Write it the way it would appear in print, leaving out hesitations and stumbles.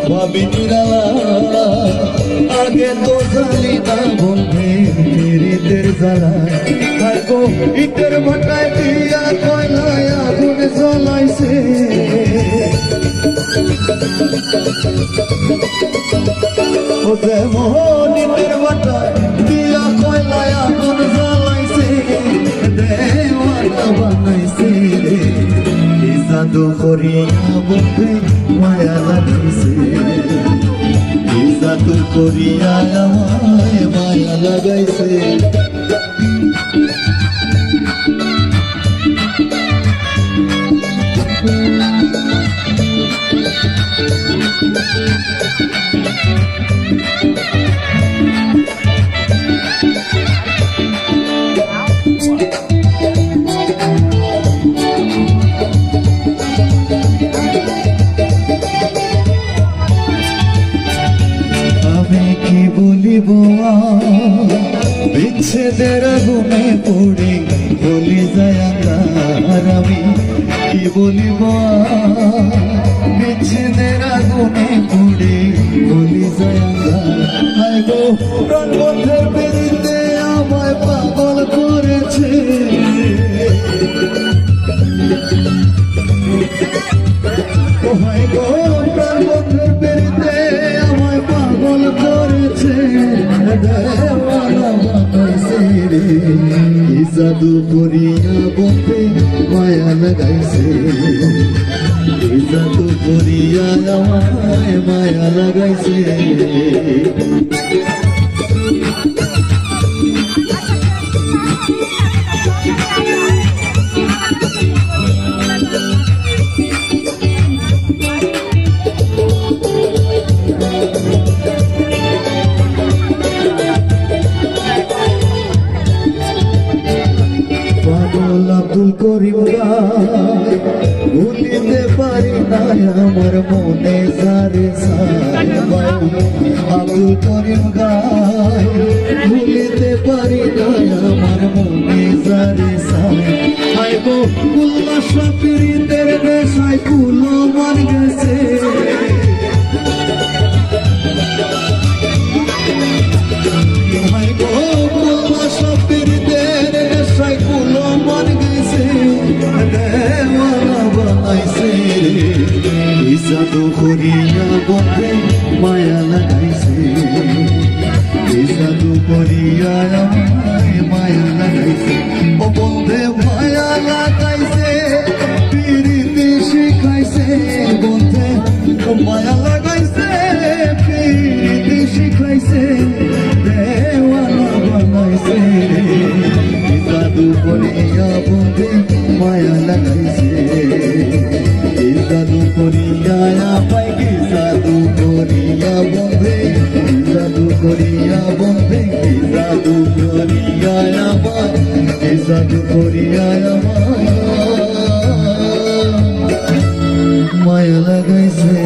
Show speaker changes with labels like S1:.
S1: ভাবি নিরালা আগে তো জানি না বন্ধে ফিরিতের জ্বালা আর গো ইটের ভাটায় দিয়া কয়লায় আগুন জ্বলাইছে ও যেমন ইটের ভাটায় দিয়া কয়লায় আগুন জ্বলাইছে দেওয়ানা বানাইছে রে জাদু করিয়া বন্ধে মায়া লাগাইছে জাদু করিয়া আমায় মায়া লাগাইছে বিচ্ছেদের আগুনে পড়ে বলি যায় আকার আমি কি বলিব বিচ্ছেদের আগুনে পড়ে বলি যায় আকার হায় গো প্রাণ বন্ধের বেরিতে আমায় পাগল করেছে ও হায় গো প্রাণ বন্ধের বেরিতে আমায় পাগল করেছে জাদু করিয়া বন্ধে মায়া লাগাইছে জাদু করিয়া আমায় মায়া লাগাইছে আব্দুল করিম গায় ভুলিতে পারি না আমার মনে সারে আব্দুল করিম গায় ভুলিতে পারি না আমার মনে সারে সাই গো উল্লাস পীড়িতের নেশায় কুলো মান গেছে জাদু করিয়া বন্ধে মায়া লাগাইছে জাদু করিয়া আমায় মায়া লাগাইছে ও বন্ধে মায়া লাগাইছে পিরিতি শিখাইছে বন্ধে মায়া লাগাইছে পিরিতি শিখাইছে দেওয়ানা বানাইছে জাদু করিয়া বন্ধে মায়া লাগাইছে জাদু করিয়া পাই কি জাদু করিয়া বন্ধে জাদু করিয়া বন্ধে কি জাদু করিয়া আমায় জাদু করিয়া আমায় মায়া লাগাইছে